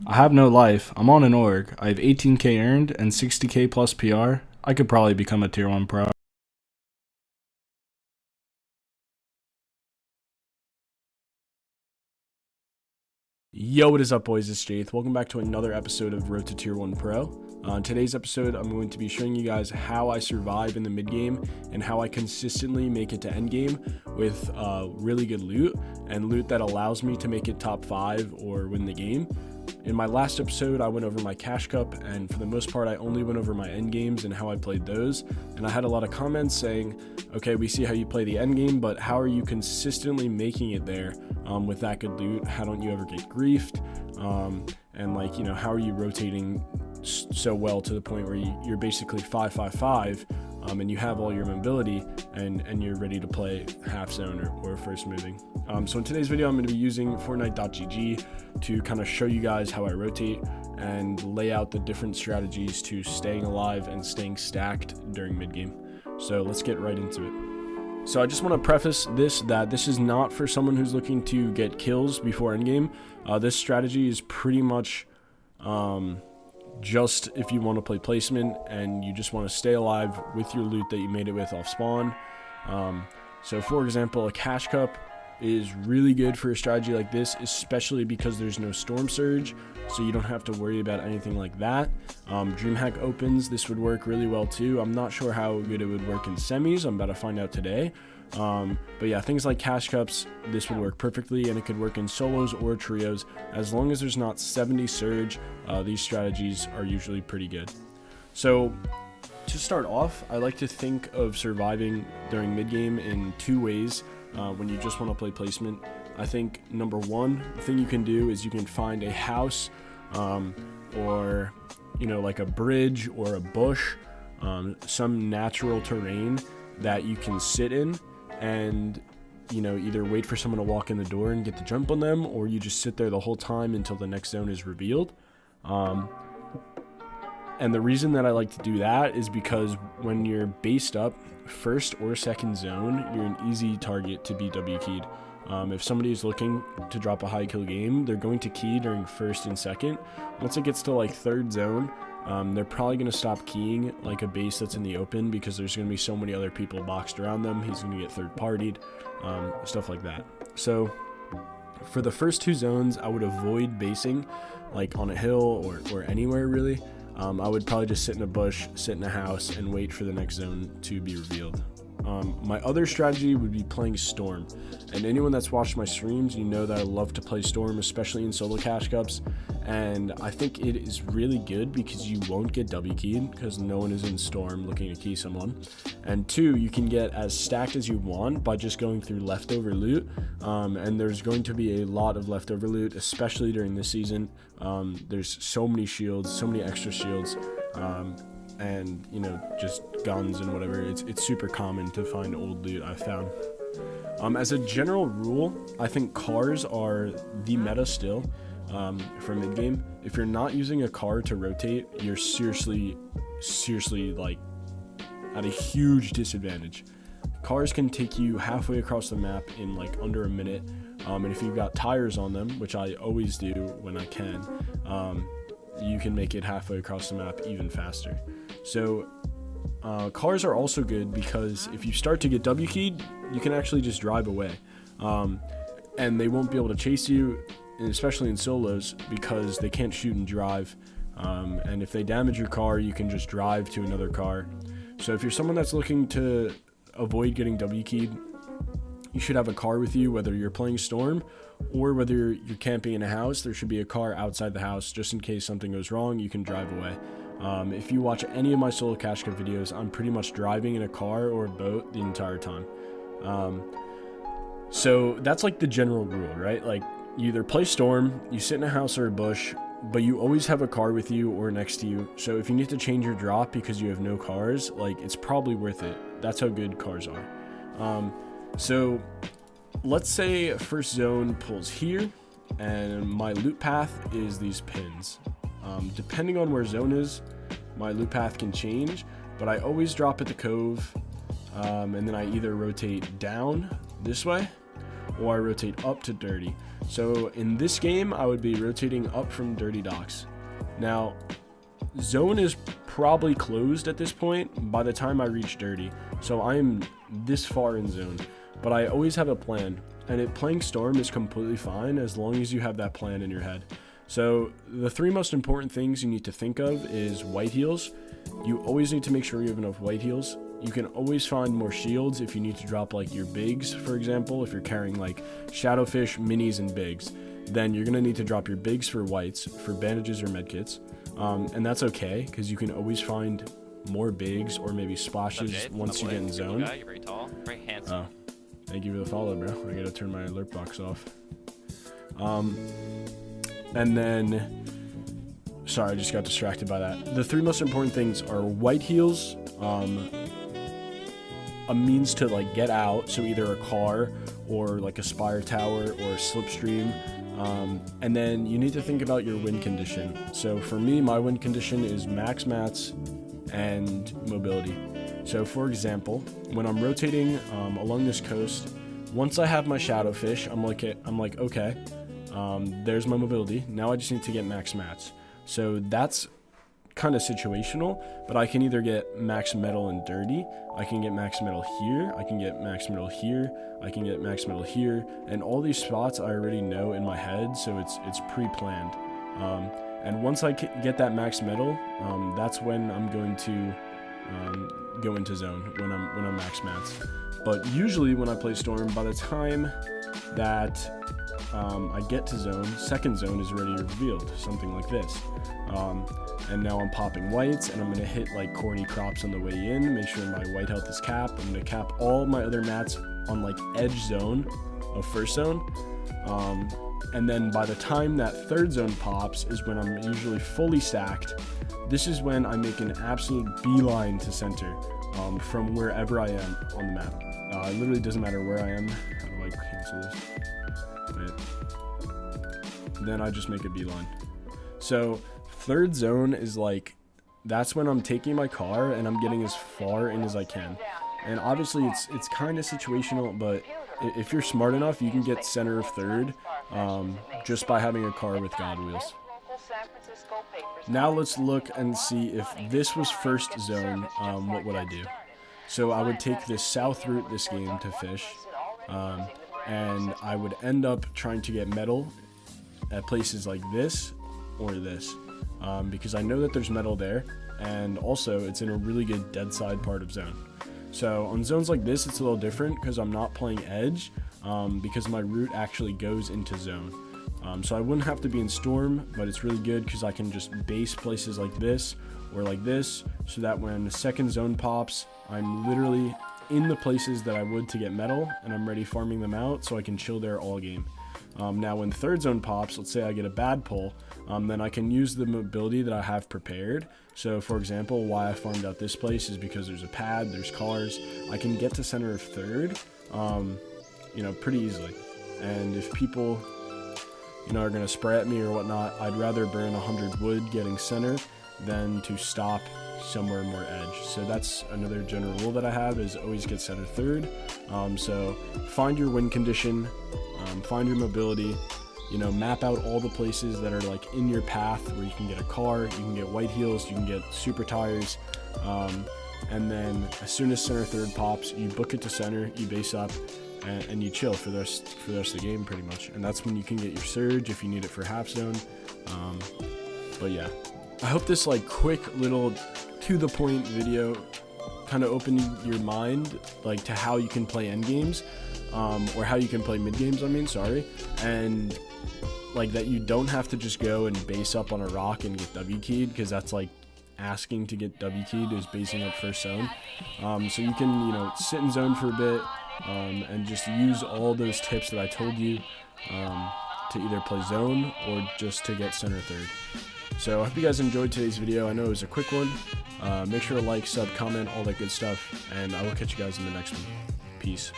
I have no life. I'm on an org. I have 18k earned and 60k plus PR. I could probably become a tier 1 pro. Yo, what is up, boys? It's Jayth. Welcome back to another episode of Road to Tier 1 Pro. In today's episode, I'm going to be showing you guys how I survive in the mid game and how I consistently make it to end game with really good loot and loot that allows me to make it top 5 or win the game. In my last episode, I went over my cash cup, and for the most part, I only went over my end games and how I played those. And I had a lot of comments saying, okay, we see how you play the end game, but how are you consistently making it there with that good loot? How don't you ever get griefed? And like, you know, how are you rotating so well to the point where you're basically 5-5-5 and you have all your mobility and you're ready to play half zone or first moving. So in today's video, I'm going to be using fortnite.gg to kind of show you guys how I rotate and lay out the different strategies to staying alive and staying stacked during mid game. So let's get right into it. So I just want to preface this that this is not for someone who's looking to get kills before endgame. This strategy is pretty much just if you want to play placement and you just want to stay alive with your loot that you made it with off spawn. So for example, a cash cup is really good for a strategy like this, especially because there's no storm surge, so you don't have to worry about anything like that. Dreamhack opens, this would work really well too. I'm not sure how good it would work in semis. I'm about to find out today. But yeah, things like cash cups, this would work perfectly, and it could work in solos or trios. As long as there's not 70 surge, these strategies are usually pretty good. So to start off, I like to think of surviving during mid game in two ways. When you just want to play placement, I think number one, the thing you can do is you can find a house or, you know, like a bridge or a bush, some natural terrain that you can sit in and, you know, either wait for someone to walk in the door and get the jump on them, or you just sit there the whole time until the next zone is revealed. And the reason that I like to do that is because when you're based up first or second zone, you're an easy target to be W keyed. If somebody is looking to drop a high kill game, they're going to key during first and second. Once it gets to like third zone, they're probably going to stop keying like a base that's in the open because there's going to be so many other people boxed around them. He's going to get third partied, stuff like that. So for the first two zones, I would avoid basing like on a hill or anywhere really. I would probably just sit in a bush, sit in a house, and wait for the next zone to be revealed. My other strategy would be playing Storm. And anyone that's watched my streams, you know that I love to play Storm, especially in solo cash cups. And I think it is really good because you won't get W keyed because no one is in Storm looking to key someone. And two, you can get as stacked as you want by just going through leftover loot. And there's going to be a lot of leftover loot, especially during this season. There's so many shields, so many extra shields. And you know, just guns and whatever. It's super common to find old loot, I've found. As a general rule, I think cars are the meta still for mid game. If you're not using a car to rotate, you're seriously like at a huge disadvantage. Cars can take you halfway across the map in like under a minute, and if you've got tires on them, which I always do when I can, you can make it halfway across the map even faster. So cars are also good because if you start to get W keyed, you can actually just drive away, and they won't be able to chase you, especially in solos, because they can't shoot and drive. And if they damage your car, you can just drive to another car. So if you're someone that's looking to avoid getting W keyed, you should have a car with you, whether you're playing Storm or whether you're camping in a house. There should be a car outside the house just in case something goes wrong. You can drive away. If you watch any of my solo cash cup videos, I'm pretty much driving in a car or a boat the entire time. So that's like the general rule, right? Like you either play Storm, you sit in a house or a bush, but you always have a car with you or next to you. So if you need to change your drop because you have no cars, like it's probably worth it. That's how good cars are. So let's say first zone pulls here and my loot path is these pins. Depending on where zone is, my loot path can change, but I always drop at the cove, and then I either rotate down this way or I rotate up to dirty. So in this game, I would be rotating up from dirty docks. Now, zone is probably closed at this point by the time I reach dirty, so I am this far in zone, but I always have a plan, and playing storm is completely fine as long as you have that plan in your head. So the 3 most important things you need to think of is white heals. You always need to make sure you have enough white heals. You can always find more shields if you need to drop like your bigs, for example. If you're carrying like shadowfish, minis, and bigs, then you're gonna need to drop your bigs for whites, for bandages or medkits. And that's okay, because you can always find more bigs or maybe splashes once you get in zone. You're very tall, very handsome. Oh, thank you for the follow, bro. I gotta turn my alert box off. And then, sorry, I just got distracted by that. The 3 most important things are white heals, a means to like get out, so either a car or like a spire tower or a slipstream. And then you need to think about your win condition. So for me, my win condition is max mats and mobility. So for example, when I'm rotating along this coast, once I have my shadowfish, I'm like okay, there's my mobility. Now I just need to get max mats. So that's kind of situational, but I can either get max metal and dirty, I can get max metal here, I can get max metal here, I can get max metal here, and all these spots I already know in my head, so it's pre-planned. And once I get that max metal, that's when I'm going to go into zone, when I'm max mats. But usually when I play storm, by the time that I get to zone, second zone is already revealed, something like this. And now I'm popping whites, and I'm going to hit like corny crops on the way in, make sure my white health is capped. I'm going to cap all my other mats on like edge zone of first zone. And then by the time that third zone pops is when I'm usually fully stacked. This is when I make an absolute beeline to center from wherever I am on the map. It literally doesn't matter where I am. How do I cancel this? Wait. Then I just make a beeline. So third zone is like, that's when I'm taking my car and I'm getting as far in as I can. And obviously it's kind of situational, but if you're smart enough, you can get center of third just by having a car with God wheels. Now let's look and see if this was first zone, what would I do? So I would take this south route this game to fish, and I would end up trying to get metal at places like this or this, because I know that there's metal there, and also it's in a really good dead side part of zone. So on zones like this, it's a little different because I'm not playing edge, because my route actually goes into zone. So I wouldn't have to be in storm, but it's really good because I can just base places like this or like this, so that when the second zone pops, I'm literally in the places that I would to get metal, and I'm ready farming them out so I can chill there all game. Now when third zone pops, let's say I get a bad pull, then I can use the mobility that I have prepared. So for example, why I farmed out this place is because there's a pad, there's cars, I can get to center of third, pretty easily. And if people, are gonna spray at me or whatnot, I'd rather burn 100 wood getting center than to stop somewhere more edge. So that's another general rule that I have, is always get center third. So find your win condition, find your mobility, map out all the places that are like in your path where you can get a car, you can get white heels, you can get super tires, and then as soon as center third pops, you book it to center, you base up, and you chill for the rest of the game pretty much. And that's when you can get your surge if you need it for half zone. But yeah, I hope this like quick little to the point video kind of opened your mind like to how you can play end games, or how you can play mid games, and like that you don't have to just go and base up on a rock and get W keyed, because that's like asking to get W keyed is basing up first zone. So you can sit in zone for a bit, and just use all those tips that I told you to either play zone or just to get center third. So I hope you guys enjoyed today's video. I know it was a quick one. Make sure to like, sub, comment, all that good stuff, and I will catch you guys in the next one. Peace.